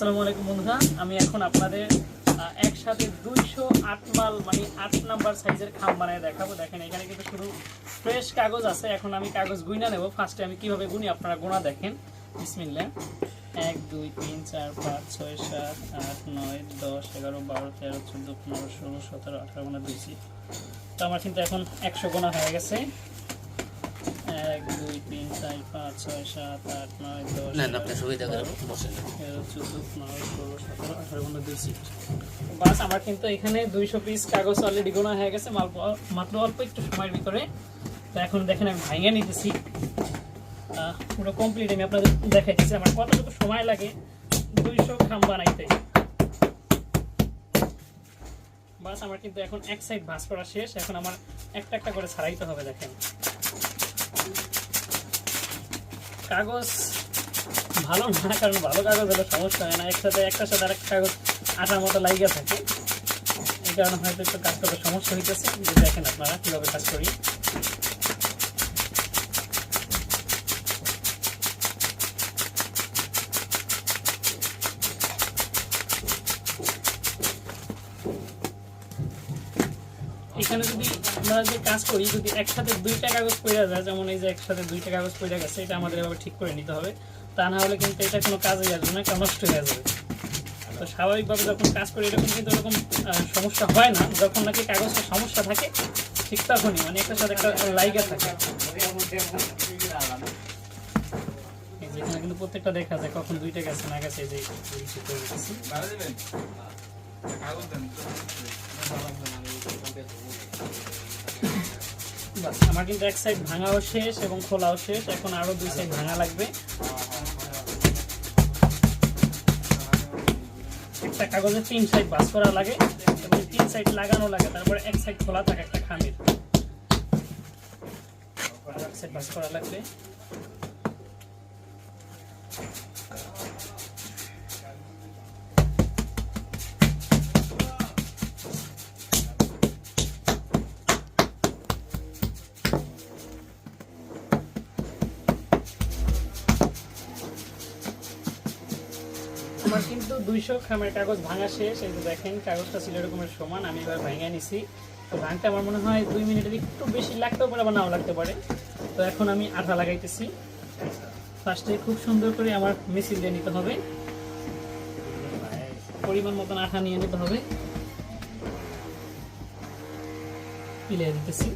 আসসালামু আলাইকুম বন্ধুরা, আমি এখন আপনাদের একসাথে 208 মাল মানে 8 নাম্বার সাইজের খাম বানায় দেখাবো। দেখেন এখানে কিন্তু শুধু ফ্রেশ কাগজ আছে। এখন আমি কাগজ গুইনা নেব। ফার্স্টে আমি কিভাবে গুনি আপনারা গোনা দেখেন। বিসমিল্লাহ। 1 2 3 4 5 6 7 8 9 10 11 12 13 14 15 16 17 18 গোনা দিয়েছি। তো আমার কিন্তু এখন 100 গোনা হয়ে গেছে। 1 2 3 4 5 6 7 8 9 10 না আপনি সুবিধা করে বসেন 14 15 16 17 18 গোনা দিয়েছি। বাস আমার কিন্তু এখানে 200 পিস কাগজ অলরেডি গোনা হয়ে গেছে মাত্র অল্প একটু সময়ের ভিতরে। তো এখন দেখেন আমি ভাঙিয়ে নিতেছি। পুরো কমপ্লিট আমি আপনাদের দেখাইতেছি আমার কতটুকু সময় লাগে 200 খাম বানাইতে। বাস আমার কিন্তু এখন এক সাইড ভাঁজ করা শেষ। এখন আমার একটা একটা করে ছাড়াইতে হবে। দেখেন কাগজ ভালো না, কারণ ভালো কাগজ হলে সমস্যা হয় না, একটার সাথে আরেকটা কাগজ আটার মতো লাগিয়ে থাকে। এই কারণে হয়তো একটু কাজ করতে সমস্যা হইতেছে। দেখেন আপনারা কীভাবে কাজ করি। এখানে যদি আমরা যে কাজ করি, যদি একসাথে 2টা কাগজ পড়ে যায়, যেমন এই যে একসাথে 2টা কাগজ পড়ে গেছে, এটা আমাদের এভাবে ঠিক করে নিতে হবে। তা না হলে কিন্তু এটা কোনো কাজে আসবে না, এটা নষ্ট হয়ে যাবে। তো স্বাভাবিকভাবে যখন কাজ করি এরকম কিন্তু এরকম সমস্যা হয় না। যখন নাকি কাগজের সমস্যা থাকে ঠিক তখনই, মানে একটার সাথে একটা লাইগা থাকে। এখানে কিন্তু প্রত্যেকটা দেখা যায় কখন 2টা গেছে না গেছে। যে আমার কিন্তু এক সাইড ভাঙাও শেষ এবং খোলাও শেষ। এখন আরো 2 সাইড ভাঙা লাগবে। একটা কাগজে 3 সাইড ভাঁজ করা লাগে এবং 3 সাইড লাগানো লাগে। তারপরে এক সাইড খোলা থাকে একটা খামের, এক সাইড ভাঁজ করা লাগবে। আমার কিন্তু 200 খামের কাগজ ভাঙা শেষ। এই যে দেখেন কাগজটা ছিল এরকমের সমান, আমি এবার ভাঙিয়ে নিছি। তো ভাঙতে আমার মনে হয় 2 মিনিটের একটু বেশি লাগতেও পারে বা নাও লাগতে পারে। তো এখন আমি আঠা লাগাইতেছি। ফার্স্টে খুব সুন্দর করে আমার মেশিন দিয়ে নিতে হবে, পরিমাণ মতন আঠা নিয়ে নিতে হবে। পিলিয়ে দিতেছি।